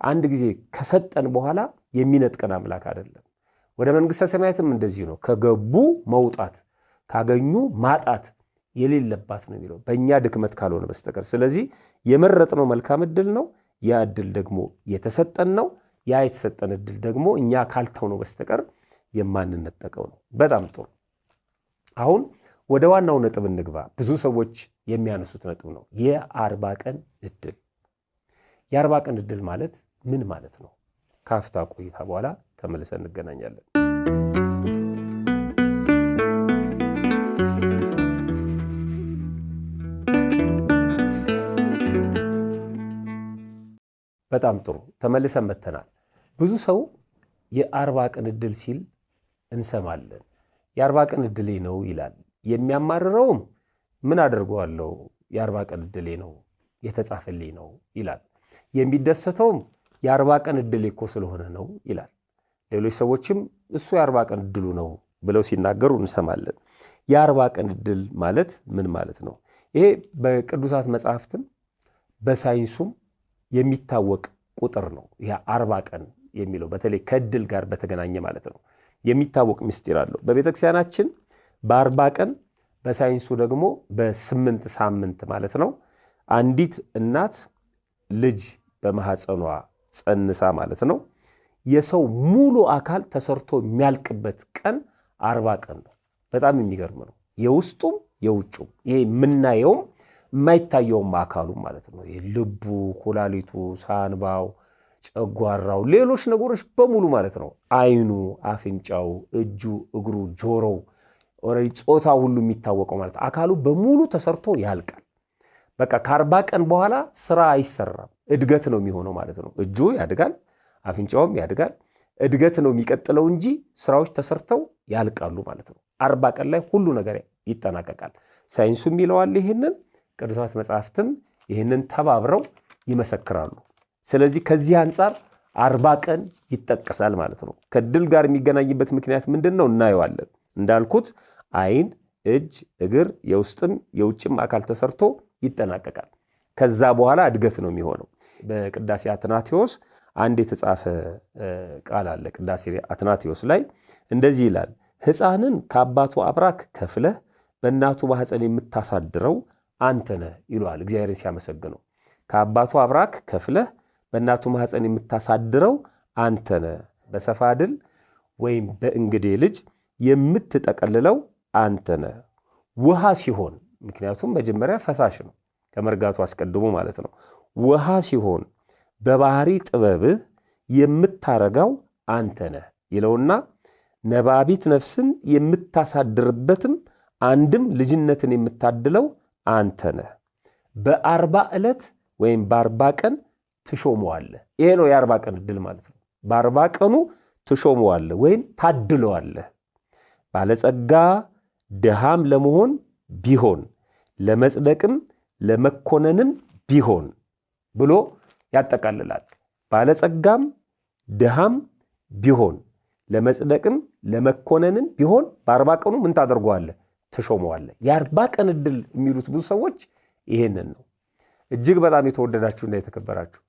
Speaker 1: አንድ ጊዜ ከሰጠን በኋላ የሚነጥቀን አምላክ አይደለም። ወደ መንግሥተ ሰማያትም እንደዚሁ ነው። ከገቡ መውጣት፣ ካገኙ ማጣት የሌለባት ነው የሚለው በእኛ ድክመት ካልሆነ በስተቀር። ስለዚህ የመረጥነው መልካም ዕድል ነው። ያ ዕድል ደግሞ የተሰጠን ነው። ያ የተሰጠን ዕድል ደግሞ እኛ ካልተውነው በስተቀር የማንነጠቀው ነው። በጣም ጥሩ። አሁን ወደ ዋናው ነጥብ እንግባ። ብዙ ሰዎች የሚያነሱት ነጥብ ነው የ40 ቀን ዕድል። የ40 ቀን ዕድል ማለት ምን ማለት ነው? ካፍታ ቆይታ በኋላ ተመልሰን እንገናኛለን። በጣም ጥሩ፣ ተመልሰን መተናል። ብዙ ሰው የ40 ቀን ዕድል ሲል እንሰማለን። የ40 ቀን ዕድሌ ነው ይላል። የሚያማርረውም ምን አድርገዋለሁ? የ40 ቀን ዕድሌ ነው የተጻፈልኝ ነው ይላል። የሚደሰተውም የ40 ቀን ዕድሌ እኮ ስለሆነ ነው ይላል። ሌሎች ሰዎችም እሱ የ40 ቀን ዕድሉ ነው ብለው ሲናገሩ እንሰማለን። የ40 ቀን ዕድል ማለት ምን ማለት ነው? ይሄ በቅዱሳት መጽሐፍትም በሳይንሱም የሚታወቅ ቁጥር ነው። ያ 40 ቀን የሚለው በተለይ ከዕድል ጋር በተገናኘ ማለት ነው የሚታወቅ ምስጢር አለው። በቤተክርስቲያናችን በ40 ቀን በሳይንሱ ደግሞ በ8 ሳምንት ማለት ነው አንዲት እናት ልጅ በማህፀኗ ጸንሳ ማለት ነው የሰው ሙሉ አካል ተሰርቶ የሚያልቅበት ቀን 40 ቀን ነው። በጣም የሚገርም ነው። የውስጡም የውጩም ይሄ የምናየውም የማይታየውም አካሉ ማለት ነው። ልቡ፣ ኩላሊቱ፣ ሳንባው፣ ጨጓራው፣ ሌሎች ነገሮች በሙሉ ማለት ነው። አይኑ፣ አፍንጫው፣ እጁ፣ እግሩ፣ ጆሮው፣ ጾታ ሁሉ የሚታወቀው ማለት አካሉ በሙሉ ተሰርቶ ያልቃል። በቃ ከ40 ቀን በኋላ ስራ አይሰራም፣ እድገት ነው የሚሆነው ማለት ነው። እጁ ያድጋል፣ አፍንጫውም ያድጋል፣ እድገት ነው የሚቀጥለው እንጂ ስራዎች ተሰርተው ያልቃሉ ማለት ነው። 40 ቀን ላይ ሁሉ ነገር ይጠናቀቃል። ሳይንሱም ይለዋል ይህንን፣ ቅዱሳት መጽሐፍትም ይህንን ተባብረው ይመሰክራሉ። ስለዚህ ከዚህ አንጻር 40 ቀን ይጠቀሳል ማለት ነው። ከዕድል ጋር የሚገናኝበት ምክንያት ምንድን ነው? እናየዋለን። እንዳልኩት አይን፣ እጅ፣ እግር፣ የውስጥም የውጭም አካል ተሰርቶ ይጠናቀቃል። ከዛ በኋላ እድገት ነው የሚሆነው። በቅዳሴ አትናቴዎስ አንድ የተጻፈ ቃል አለ። ቅዳሴ አትናቴዎስ ላይ እንደዚህ ይላል፣ ሕፃንን ከአባቱ አብራክ ከፍለህ በእናቱ ማኅፀን የምታሳድረው አንተ ነህ ይለዋል። እግዚአብሔርን ሲያመሰግነው ከአባቱ አብራክ ከፍለህ በእናቱ ማኅፀን የምታሳድረው አንተ ነህ፣ በሰፋድል ወይም በእንግዴ ልጅ የምትጠቀልለው አንተ ነህ። ውሃ ሲሆን፣ ምክንያቱም መጀመሪያ ፈሳሽ ነው ከመርጋቱ አስቀድሞ ማለት ነው። ውሃ ሲሆን በባህሪ ጥበብህ የምታረጋው አንተ ነህ ይለውና ነባቢት ነፍስን የምታሳድርበትም አንድም ልጅነትን የምታድለው አንተ ነህ። በ40 ዕለት ወይም በ40 ቀን ትሾመዋለህ። ይሄ ነው የ40 ቀን ዕድል ማለት ነው። በ40 ቀኑ ትሾመዋለህ ወይም ታድለዋለህ። ባለጸጋ ድሃም ለመሆን ቢሆን ለመጽደቅም ለመኮነንም ቢሆን ብሎ ያጠቃልላል። ባለጸጋም ድሃም ቢሆን ለመጽደቅም ለመኮነንም ቢሆን በ40 ቀኑ ምን ታደርገዋለህ? ትሾመዋለህ። የ40 ቀን ዕድል የሚሉት ብዙ ሰዎች ይሄንን ነው። እጅግ በጣም የተወደዳችሁና የተከበራችሁ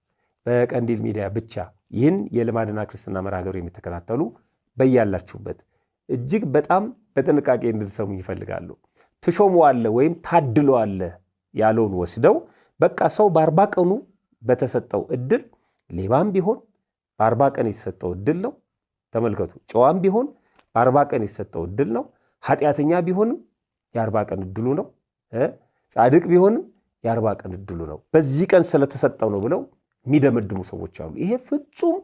Speaker 1: በቀንዲል ሚዲያ ብቻ ይህን የልማድና ክርስትና መርሐ ግብር የሚተከታተሉ በያላችሁበት እጅግ በጣም በጥንቃቄ እንድትሰሙ ይፈልጋሉ። ትሾመዋለህ ወይም ታድለዋለህ ያለውን ወስደው በቃ ሰው በ40 ቀኑ በተሰጠው ዕድል ሌባም ቢሆን በ40 ቀን የተሰጠው ዕድል ነው። ተመልከቱ፣ ጨዋም ቢሆን በ40 ቀን የተሰጠው ዕድል ነው። ኃጢአተኛ ቢሆንም የ40 ቀን ዕድሉ ነው። ጻድቅ ቢሆንም የ40 ቀን ዕድሉ ነው። በዚህ ቀን ስለተሰጠው ነው ብለው የሚደመድሙ ሰዎች አሉ። ይሄ ፍጹም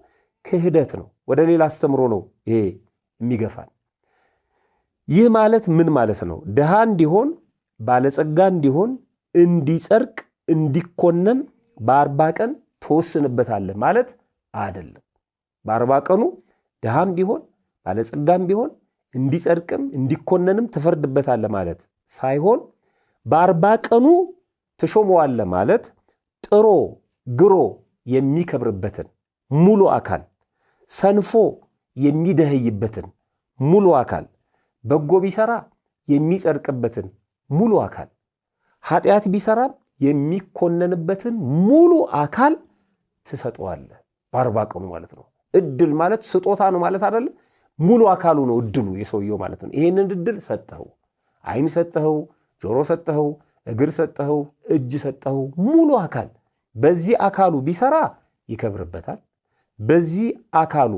Speaker 1: ክህደት ነው። ወደ ሌላ አስተምሮ ነው ይሄ የሚገፋን። ይህ ማለት ምን ማለት ነው? ድሃ እንዲሆን ባለጸጋ እንዲሆን እንዲጸድቅ እንዲኮነን በ40 ቀን ተወስንበታለህ ማለት አይደለም። በ40 ቀኑ ድሃም ቢሆን ባለጸጋም ቢሆን እንዲጸድቅም እንዲኮነንም ትፈርድበታለህ ማለት ሳይሆን በ40 ቀኑ ትሾመዋለህ ማለት ጥሮ ግሮ የሚከብርበትን ሙሉ አካል፣ ሰንፎ የሚደህይበትን ሙሉ አካል፣ በጎ ቢሰራ የሚጸድቅበትን ሙሉ አካል፣ ኃጢአት ቢሰራም የሚኮነንበትን ሙሉ አካል ትሰጠዋለህ በ40 ቀኑ ማለት ነው። እድል ማለት ስጦታ ነው ማለት አይደለም። ሙሉ አካሉ ነው እድሉ የሰውየው ማለት ነው። ይሄንን እድል ሰጠኸው፣ አይን ሰጠኸው፣ ጆሮ ሰጠኸው፣ እግር ሰጠኸው፣ እጅ ሰጠኸው፣ ሙሉ አካል። በዚህ አካሉ ቢሰራ ይከብርበታል። በዚህ አካሉ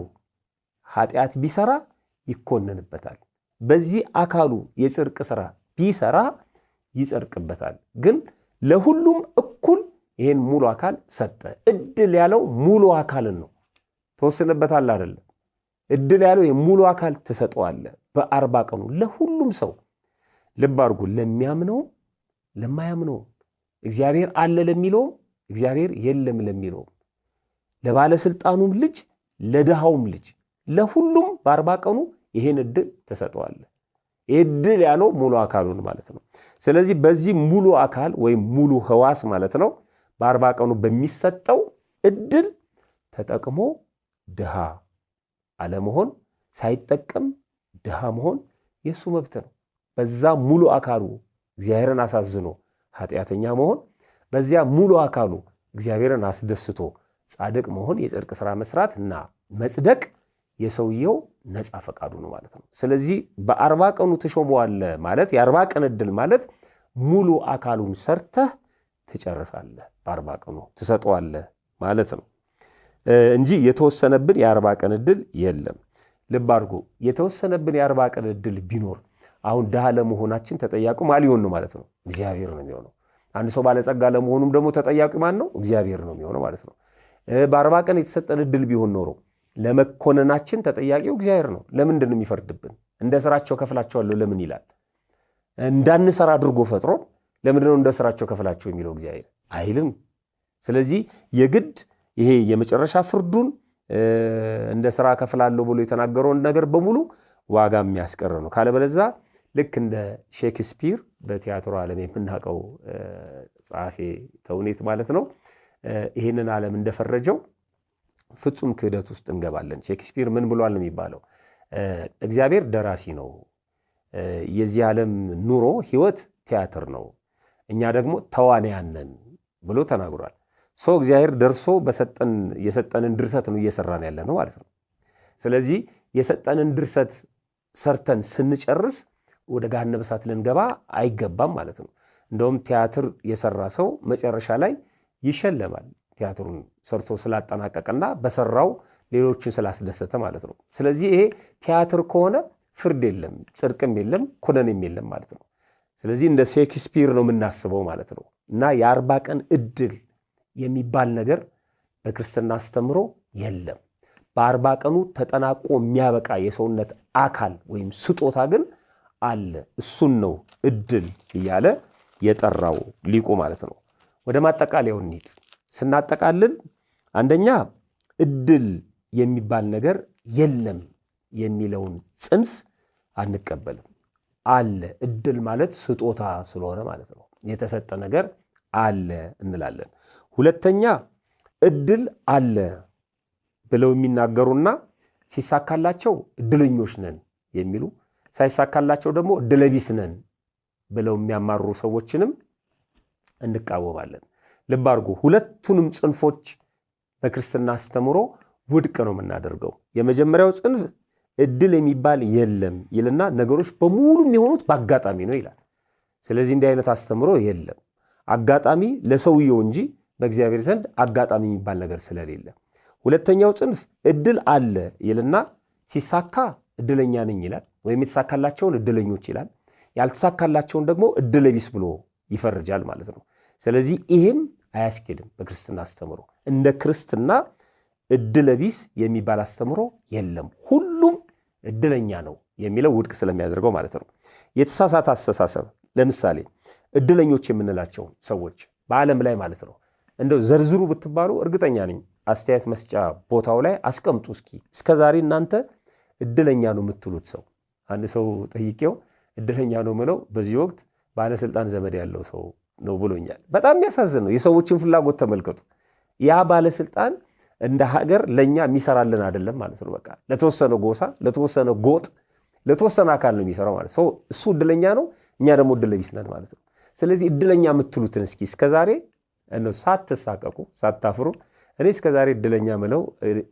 Speaker 1: ኃጢአት ቢሰራ ይኮነንበታል። በዚህ አካሉ የጽድቅ ሥራ ቢሰራ ይጸድቅበታል። ግን ለሁሉም እኩል ይሄን ሙሉ አካል ሰጠ። እድል ያለው ሙሉ አካልን ነው። ተወስነበታል አይደለም። እድል ያለው የሙሉ አካል ትሰጠዋለህ በ40 ቀኑ ለሁሉም ሰው። ልብ አድርጉ፣ ለሚያምነው ለማያምነው፣ እግዚአብሔር አለ ለሚለውም እግዚአብሔር የለም ለሚለውም፣ ለባለስልጣኑም ልጅ ለድሃውም ልጅ፣ ለሁሉም በ40 ቀኑ ይሄን እድል ትሰጠዋለህ። እድል ያለው ሙሉ አካሉን ማለት ነው። ስለዚህ በዚህ ሙሉ አካል ወይም ሙሉ ሕዋስ ማለት ነው በ40 ቀኑ በሚሰጠው እድል ተጠቅሞ ድሃ አለመሆን፣ ሳይጠቀም ድሃ መሆን የሱ መብት ነው። በዛ ሙሉ አካሉ እግዚአብሔርን አሳዝኖ ኃጢአተኛ መሆን፣ በዚያ ሙሉ አካሉ እግዚአብሔርን አስደስቶ ጻድቅ መሆን፣ የጽድቅ ሥራ መስራት እና መጽደቅ የሰውየው ነፃ ፈቃዱ ነው ማለት ነው። ስለዚህ በ40 ቀኑ ትሾመዋለህ ማለት የ40 ቀን እድል ማለት ሙሉ አካሉን ሰርተህ ትጨርሳለህ፣ በ40 ቀኑ ትሰጠዋለህ ማለት ነው እንጂ የተወሰነብን የ40 ቀን እድል የለም። ልብ አድርጎ የተወሰነብን የ40 ቀን እድል ቢኖር አሁን ድሃ ለመሆናችን ተጠያቂው ማን ሊሆን ነው ማለት ነው? እግዚአብሔር ነው የሚሆነው። አንድ ሰው ባለጸጋ ለመሆኑም ደግሞ ተጠያቂው ማን ነው? እግዚአብሔር ነው የሚሆነው ማለት ነው። በ40 ቀን የተሰጠን እድል ቢሆን ኖሮ ለመኮነናችን ተጠያቂው እግዚአብሔር ነው። ለምንድን ነው የሚፈርድብን? እንደ ስራቸው ከፍላቸዋለሁ ለምን ይላል? እንዳንሰራ አድርጎ ፈጥሮ ለምንድን ነው እንደ ስራቸው ከፍላቸው የሚለው እግዚአብሔር አይልም። ስለዚህ የግድ ይሄ የመጨረሻ ፍርዱን እንደ ስራ ከፍላለሁ ብሎ የተናገረውን ነገር በሙሉ ዋጋ የሚያስቀር ነው። ካለበለዚያ ልክ እንደ ሼክስፒር በቲያትሩ ዓለም የምናውቀው ጸሐፌ ተውኔት ማለት ነው ይህንን ዓለም እንደፈረጀው ፍጹም ክህደት ውስጥ እንገባለን። ሼክስፒር ምን ብሏል ነው የሚባለው? እግዚአብሔር ደራሲ ነው፣ የዚህ ዓለም ኑሮ ህይወት ቲያትር ነው፣ እኛ ደግሞ ተዋንያን ነን ብሎ ተናግሯል። ሰው እግዚአብሔር ደርሶ የሰጠንን ድርሰት ነው እየሰራን ያለ ነው ማለት ነው። ስለዚህ የሰጠንን ድርሰት ሰርተን ስንጨርስ ወደ ገሃነመ እሳት ልንገባ አይገባም ማለት ነው። እንደውም ቲያትር የሰራ ሰው መጨረሻ ላይ ይሸለማል፣ ቲያትሩን ሰርቶ ስላጠናቀቀና በሰራው ሌሎችን ስላስደሰተ ማለት ነው። ስለዚህ ይሄ ቲያትር ከሆነ ፍርድ የለም፣ ጽድቅም የለም፣ ኩነኔም የለም ማለት ነው። ስለዚህ እንደ ሼክስፒር ነው የምናስበው ማለት ነው። እና የ40 ቀን እድል የሚባል ነገር በክርስትና አስተምሮ የለም። በ40 ቀኑ ተጠናቆ የሚያበቃ የሰውነት አካል ወይም ስጦታ ግን አለ። እሱን ነው እድል እያለ የጠራው ሊቁ ማለት ነው። ወደ ማጠቃለያው እንሂድ። ስናጠቃልል አንደኛ እድል የሚባል ነገር የለም የሚለውን ጽንፍ አንቀበልም። አለ፣ እድል ማለት ስጦታ ስለሆነ ማለት ነው፣ የተሰጠ ነገር አለ እንላለን። ሁለተኛ እድል አለ ብለው የሚናገሩና ሲሳካላቸው እድለኞች ነን የሚሉ፣ ሳይሳካላቸው ደግሞ እድለቢስ ነን ብለው የሚያማሩ ሰዎችንም እንቃወማለን። ልብ አድርጉ፣ ሁለቱንም ጽንፎች በክርስትና አስተምሮ ውድቅ ነው የምናደርገው። የመጀመሪያው ጽንፍ እድል የሚባል የለም ይልና ነገሮች በሙሉ የሚሆኑት በአጋጣሚ ነው ይላል። ስለዚህ እንዲህ አይነት አስተምሮ የለም። አጋጣሚ ለሰውየው እንጂ በእግዚአብሔር ዘንድ አጋጣሚ የሚባል ነገር ስለሌለ። ሁለተኛው ጽንፍ እድል አለ ይልና ሲሳካ እድለኛ ነኝ ይላል፣ ወይም የተሳካላቸውን እድለኞች ይላል፣ ያልተሳካላቸውን ደግሞ እድለቢስ ብሎ ይፈርጃል ማለት ነው። ስለዚህ ይሄም አያስኬድም በክርስትና አስተምሮ። እንደ ክርስትና እድለቢስ የሚባል አስተምሮ የለም። ሁሉም እድለኛ ነው የሚለው ውድቅ ስለሚያደርገው ማለት ነው። የተሳሳተ አስተሳሰብ ለምሳሌ እድለኞች የምንላቸው ሰዎች በዓለም ላይ ማለት ነው እንደው ዘርዝሩ ብትባሉ እርግጠኛ ነኝ አስተያየት መስጫ ቦታው ላይ አስቀምጡ እስኪ እስከዛሬ እናንተ እድለኛ ነው የምትሉት ሰው። አንድ ሰው ጠይቄው እድለኛ ነው ምለው በዚህ ወቅት ባለስልጣን ዘመድ ያለው ሰው ነው ብሎኛል። በጣም የሚያሳዝን ነው። የሰዎችን ፍላጎት ተመልከቱ። ያ ባለስልጣን እንደ ሀገር ለኛ የሚሰራልን አይደለም ማለት ነው። በቃ ለተወሰነ ጎሳ፣ ለተወሰነ ጎጥ፣ ለተወሰነ አካል ነው የሚሰራው ማለት ነው። እሱ እድለኛ ነው፣ እኛ ደግሞ እድለቢስ ነን ማለት ነው። ስለዚህ እድለኛ የምትሉትን እስኪ እስከዛሬ ሳትሳቀቁ ሳታፍሩ እኔ እስከዛሬ እድለኛ ምለው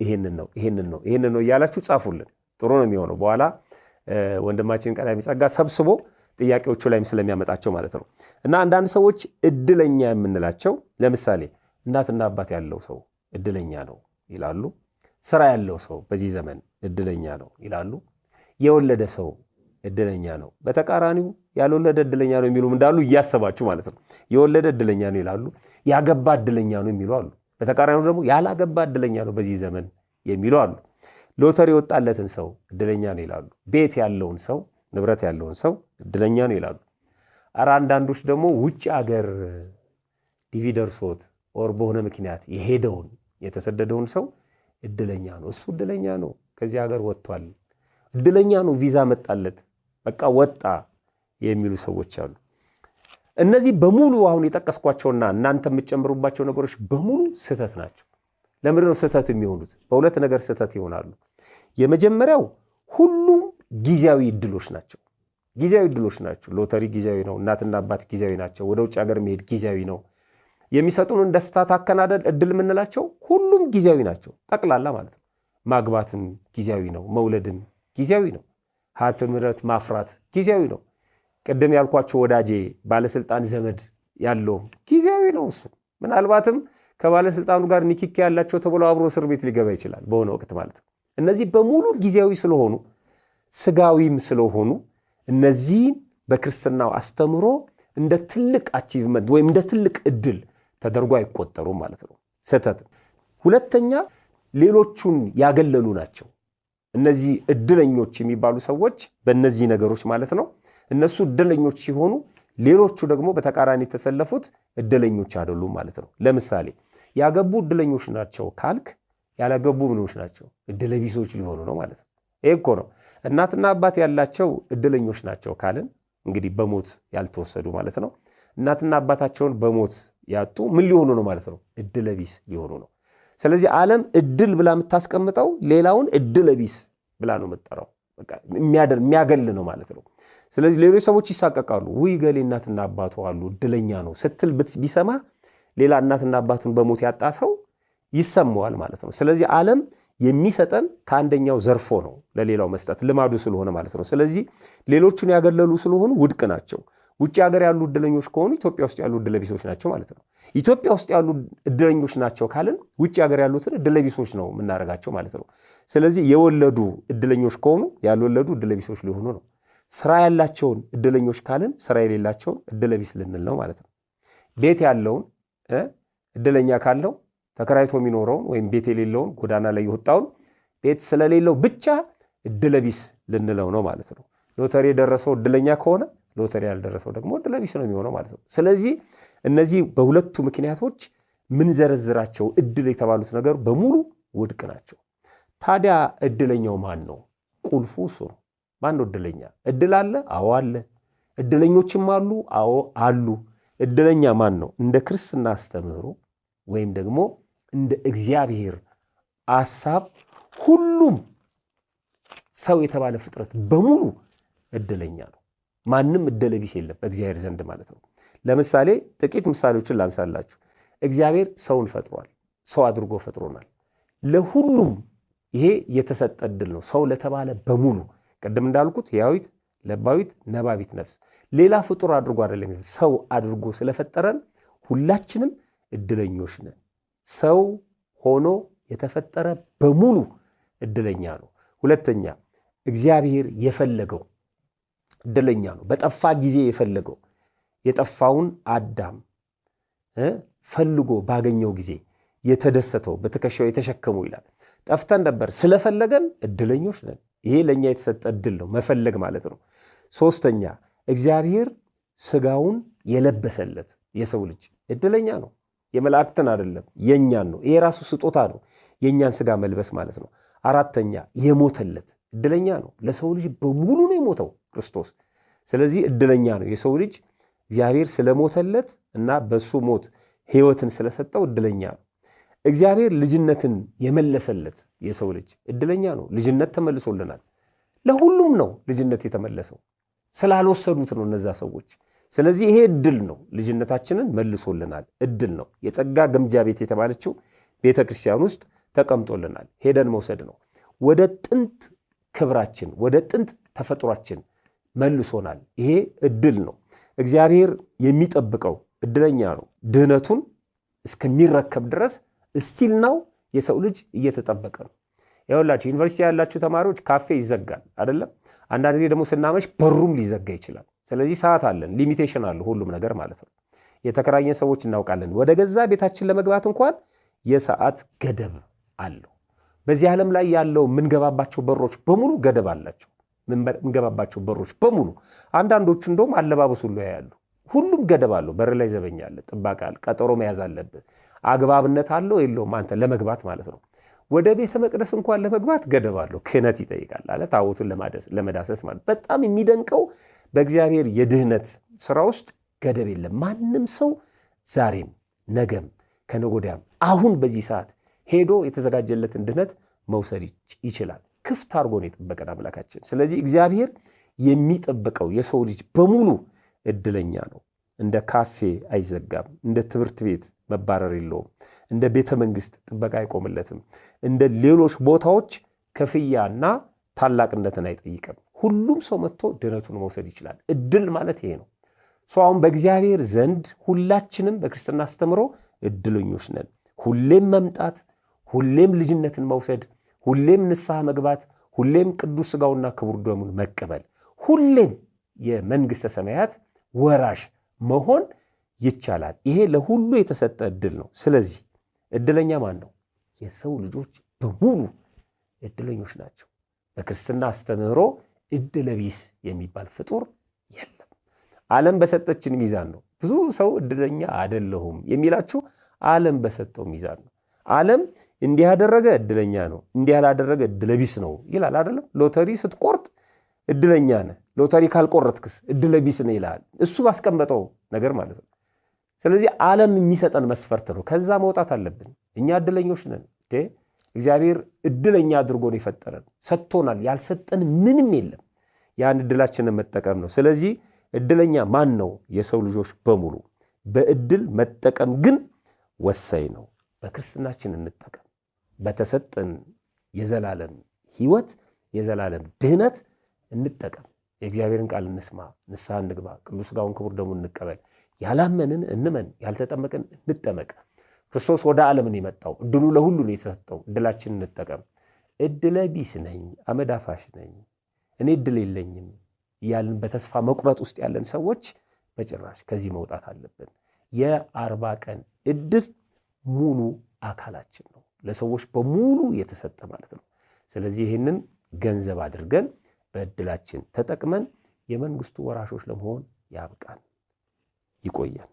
Speaker 1: ይሄንን ነው እያላችሁ ጻፉልን። ጥሩ ነው የሚሆነው። በኋላ ወንድማችን ቀዳሚ ጸጋ ሰብስቦ ጥያቄዎቹ ላይም ስለሚያመጣቸው ማለት ነው። እና አንዳንድ ሰዎች እድለኛ የምንላቸው ለምሳሌ እናትና አባት ያለው ሰው እድለኛ ነው ይላሉ። ስራ ያለው ሰው በዚህ ዘመን እድለኛ ነው ይላሉ። የወለደ ሰው እድለኛ ነው። በተቃራኒው ያልወለደ እድለኛ ነው የሚሉም እንዳሉ እያሰባችሁ ማለት ነው። የወለደ እድለኛ ነው ይላሉ። ያገባ እድለኛ ነው የሚሉ አሉ። በተቃራኒው ደግሞ ያላገባ እድለኛ ነው በዚህ ዘመን የሚሉ አሉ። ሎተሪ የወጣለትን ሰው እድለኛ ነው ይላሉ። ቤት ያለውን ሰው ንብረት ያለውን ሰው እድለኛ ነው ይላሉ። ኧረ አንዳንዶች ደግሞ ውጭ ሀገር ዲቪ ደርሶት ኦር በሆነ ምክንያት የሄደውን የተሰደደውን ሰው እድለኛ ነው፣ እሱ እድለኛ ነው፣ ከዚህ ሀገር ወጥቷል፣ እድለኛ ነው፣ ቪዛ መጣለት፣ በቃ ወጣ የሚሉ ሰዎች አሉ። እነዚህ በሙሉ አሁን የጠቀስኳቸውና እናንተ የምትጨምሩባቸው ነገሮች በሙሉ ስህተት ናቸው። ለምንድን ነው ስህተት የሚሆኑት? በሁለት ነገር ስህተት ይሆናሉ። የመጀመሪያው ሁሉም ጊዜያዊ እድሎች ናቸው። ጊዜያዊ እድሎች ናቸው። ሎተሪ ጊዜያዊ ነው። እናትና አባት ጊዜያዊ ናቸው። ወደ ውጭ ሀገር መሄድ ጊዜያዊ ነው። የሚሰጡን ደስታ ታከናደድ እድል የምንላቸው ሁሉም ጊዜያዊ ናቸው። ጠቅላላ ማለት ነው። ማግባትም ጊዜያዊ ነው። መውለድም ጊዜያዊ ነው። ሀብት ንብረት ማፍራት ጊዜያዊ ነው። ቅድም ያልኳቸው ወዳጄ ባለስልጣን ዘመድ ያለው ጊዜያዊ ነው። እሱ ምናልባትም ከባለስልጣኑ ጋር ንክኪ ያላቸው ተብሎ አብሮ እስር ቤት ሊገባ ይችላል በሆነ ወቅት ማለት ነው። እነዚህ በሙሉ ጊዜያዊ ስለሆኑ ስጋዊም ስለሆኑ እነዚህን በክርስትናው አስተምሮ እንደ ትልቅ አቺቭመንት ወይም እንደ ትልቅ እድል ተደርጎ አይቆጠሩም ማለት ነው። ስህተት። ሁለተኛ ሌሎቹን ያገለሉ ናቸው። እነዚህ እድለኞች የሚባሉ ሰዎች በእነዚህ ነገሮች ማለት ነው እነሱ እድለኞች ሲሆኑ ሌሎቹ ደግሞ በተቃራኒ የተሰለፉት እድለኞች አይደሉም ማለት ነው። ለምሳሌ ያገቡ እድለኞች ናቸው ካልክ ያላገቡ ምኖች ናቸው? እድለቢሶች ሊሆኑ ነው ማለት ነው። ይሄ እኮ ነው። እናትና አባት ያላቸው እድለኞች ናቸው ካልን እንግዲህ በሞት ያልተወሰዱ ማለት ነው። እናትና አባታቸውን በሞት ያጡ ምን ሊሆኑ ነው ማለት ነው? እድለቢስ ሊሆኑ ነው። ስለዚህ ዓለም እድል ብላ የምታስቀምጠው ሌላውን እድለቢስ ብላ ነው የምትጠራው። በቃ የሚያገል ነው ማለት ነው። ስለዚህ ሌሎች ሰዎች ይሳቀቃሉ። ውይ ገሌ እናትና አባቱ አሉ እድለኛ ነው ስትል ቢሰማ ሌላ እናትና አባቱን በሞት ያጣ ሰው ይሰማዋል ማለት ነው። ስለዚህ ዓለም የሚሰጠን ከአንደኛው ዘርፎ ነው ለሌላው መስጠት ልማዱ ስለሆነ ማለት ነው። ስለዚህ ሌሎቹን ያገለሉ ስለሆኑ ውድቅ ናቸው። ውጭ ሀገር ያሉ እድለኞች ከሆኑ ኢትዮጵያ ውስጥ ያሉ እድለቢሶች ናቸው ማለት ነው። ኢትዮጵያ ውስጥ ያሉ እድለኞች ናቸው ካልን ውጭ ሀገር ያሉትን እድለቢሶች ነው የምናደርጋቸው ማለት ነው። ስለዚህ የወለዱ እድለኞች ከሆኑ ያልወለዱ እድለቢሶች ሊሆኑ ነው። ስራ ያላቸውን እድለኞች ካልን ስራ የሌላቸውን እድለቢስ ልንል ነው ማለት ነው። ቤት ያለውን እድለኛ ካለው ተከራይቶ የሚኖረውን ወይም ቤት የሌለውን ጎዳና ላይ የወጣውን ቤት ስለሌለው ብቻ እድለቢስ ልንለው ነው ማለት ነው። ሎተሪ የደረሰው እድለኛ ከሆነ ሎተሪ ያልደረሰው ደግሞ እድለቢስ ነው የሚሆነው ማለት ነው። ስለዚህ እነዚህ በሁለቱ ምክንያቶች ምን ዘረዝራቸው እድል የተባሉት ነገር በሙሉ ውድቅ ናቸው። ታዲያ እድለኛው ማን ነው? ቁልፉ እሱ ነው። ማን ነው እድለኛ? እድል አለ? አዎ አለ። እድለኞችም አሉ? አዎ አሉ። እድለኛ ማን ነው? እንደ ክርስትና አስተምህሮ ወይም ደግሞ እንደ እግዚአብሔር ሐሳብ ሁሉም ሰው የተባለ ፍጥረት በሙሉ እድለኛ ነው። ማንም እድለቢስ የለም በእግዚአብሔር ዘንድ ማለት ነው። ለምሳሌ ጥቂት ምሳሌዎችን ላንሳላችሁ። እግዚአብሔር ሰውን ፈጥሯል። ሰው አድርጎ ፈጥሮናል። ለሁሉም ይሄ የተሰጠ እድል ነው። ሰው ለተባለ በሙሉ ቅድም እንዳልኩት ሕያዊት፣ ለባዊት፣ ነባቢት ነፍስ ሌላ ፍጡር አድርጎ አይደለም፣ ሰው አድርጎ ስለፈጠረን ሁላችንም እድለኞች ነን። ሰው ሆኖ የተፈጠረ በሙሉ እድለኛ ነው። ሁለተኛ እግዚአብሔር የፈለገው እድለኛ ነው። በጠፋ ጊዜ የፈለገው የጠፋውን አዳም ፈልጎ ባገኘው ጊዜ የተደሰተው በትከሻው የተሸከመው ይላል። ጠፍተን ነበር ስለፈለገን እድለኞች ነን። ይሄ ለእኛ የተሰጠ እድል ነው፣ መፈለግ ማለት ነው። ሶስተኛ እግዚአብሔር ስጋውን የለበሰለት የሰው ልጅ እድለኛ ነው። የመላእክትን አይደለም የኛን ነው። ይሄ ራሱ ስጦታ ነው፣ የኛን ስጋ መልበስ ማለት ነው። አራተኛ የሞተለት እድለኛ ነው። ለሰው ልጅ በሙሉ ነው የሞተው ክርስቶስ። ስለዚህ እድለኛ ነው የሰው ልጅ እግዚአብሔር ስለሞተለት እና በሱ ሞት ሕይወትን ስለሰጠው እድለኛ ነው። እግዚአብሔር ልጅነትን የመለሰለት የሰው ልጅ እድለኛ ነው። ልጅነት ተመልሶልናል። ለሁሉም ነው ልጅነት የተመለሰው፣ ስላልወሰዱት ነው እነዛ ሰዎች። ስለዚህ ይሄ እድል ነው፣ ልጅነታችንን መልሶልናል። እድል ነው። የጸጋ ግምጃ ቤት የተባለችው ቤተ ክርስቲያን ውስጥ ተቀምጦልናል። ሄደን መውሰድ ነው። ወደ ጥንት ክብራችን፣ ወደ ጥንት ተፈጥሯችን መልሶናል። ይሄ እድል ነው። እግዚአብሔር የሚጠብቀው እድለኛ ነው። ድህነቱን እስከሚረከብ ድረስ እስቲል ነው የሰው ልጅ እየተጠበቀ ነው። ይኸውላችሁ ዩኒቨርሲቲ ያላችሁ ተማሪዎች ካፌ ይዘጋል አይደለም? አንዳንድ ጊዜ ደግሞ ስናመሽ በሩም ሊዘጋ ይችላል። ስለዚህ ሰዓት አለን፣ ሊሚቴሽን አለ ሁሉም ነገር ማለት ነው። የተከራየን ሰዎች እናውቃለን። ወደ ገዛ ቤታችን ለመግባት እንኳን የሰዓት ገደብ አለው። በዚህ ዓለም ላይ ያለው የምንገባባቸው በሮች በሙሉ ገደብ አላቸው። የምንገባባቸው በሮች በሙሉ አንዳንዶቹ እንደውም አለባበሱ ሁሉ ያያሉ። ሁሉም ገደብ አለው። በር ላይ ዘበኛ አለ፣ ጥበቃ አለ፣ ቀጠሮ መያዝ አለብህ። አግባብነት አለው የለውም አንተ ለመግባት ማለት ነው። ወደ ቤተ መቅደስ እንኳን ለመግባት ገደብ አለው። ክህነት ይጠይቃል አለ፣ ታቦቱን ለመዳሰስ ማለት። በጣም የሚደንቀው በእግዚአብሔር የድህነት ስራ ውስጥ ገደብ የለም። ማንም ሰው ዛሬም ነገም ከነጎዳያም አሁን በዚህ ሰዓት ሄዶ የተዘጋጀለትን ድህነት መውሰድ ይችላል። ክፍት አድርጎ ነው የጠበቀን አምላካችን። ስለዚህ እግዚአብሔር የሚጠብቀው የሰው ልጅ በሙሉ እድለኛ ነው። እንደ ካፌ አይዘጋም። እንደ ትምህርት ቤት መባረር የለውም። እንደ ቤተ መንግስት ጥበቃ አይቆምለትም። እንደ ሌሎች ቦታዎች ክፍያና ታላቅነትን አይጠይቅም። ሁሉም ሰው መጥቶ ድህነቱን መውሰድ ይችላል። እድል ማለት ይሄ ነው። አሁን በእግዚአብሔር ዘንድ ሁላችንም በክርስትና አስተምሮ እድለኞች ነን። ሁሌም መምጣት፣ ሁሌም ልጅነትን መውሰድ፣ ሁሌም ንስሐ መግባት፣ ሁሌም ቅዱስ ሥጋውና ክቡር ደሙን መቀበል፣ ሁሌም የመንግሥተ ሰማያት ወራሽ መሆን ይቻላል። ይሄ ለሁሉ የተሰጠ እድል ነው። ስለዚህ እድለኛ ማን ነው? የሰው ልጆች በሙሉ እድለኞች ናቸው። በክርስትና አስተምህሮ እድለ ቢስ የሚባል ፍጡር የለም። ዓለም በሰጠችን ሚዛን ነው። ብዙ ሰው እድለኛ አይደለሁም የሚላችሁ ዓለም በሰጠው ሚዛን ነው። ዓለም እንዲህ ያደረገ እድለኛ ነው፣ እንዲህ ያላደረገ እድለ ቢስ ነው ይላል አይደለም? ሎተሪ ስትቆርጥ እድለኛ ነህ፣ ሎተሪ ካልቆረጥክስ እድለ ቢስ ነህ ይላል። እሱ ባስቀመጠው ነገር ማለት ነው። ስለዚህ ዓለም የሚሰጠን መስፈርት ነው። ከዛ መውጣት አለብን። እኛ እድለኞች ነን። እግዚአብሔር እድለኛ አድርጎ ነው የፈጠረን፣ ሰጥቶናል። ያልሰጠን ምንም የለም። ያን እድላችንን መጠቀም ነው። ስለዚህ እድለኛ ማን ነው? የሰው ልጆች በሙሉ። በእድል መጠቀም ግን ወሳኝ ነው። በክርስትናችን እንጠቀም። በተሰጠን የዘላለም ሕይወት የዘላለም ድህነት እንጠቀም። የእግዚአብሔርን ቃል እንስማ፣ ንስሐ እንግባ፣ ቅዱስ ሥጋውን ክቡር ደሙን እንቀበል። ያላመንን እንመን፣ ያልተጠመቅን እንጠመቅ። ክርስቶስ ወደ ዓለም ነው የመጣው። እድሉ ለሁሉ ነው የተሰጠው። እድላችንን እንጠቀም። እድለ ቢስ ነኝ፣ አመድ አፋሽ ነኝ፣ እኔ እድል የለኝም እያልን በተስፋ መቁረጥ ውስጥ ያለን ሰዎች በጭራሽ ከዚህ መውጣት አለብን። የ40 ቀን እድል ሙሉ አካላችን ነው፣ ለሰዎች በሙሉ የተሰጠ ማለት ነው። ስለዚህ ይህንን ገንዘብ አድርገን በእድላችን ተጠቅመን የመንግስቱ ወራሾች ለመሆን ያብቃን። ይቆያል።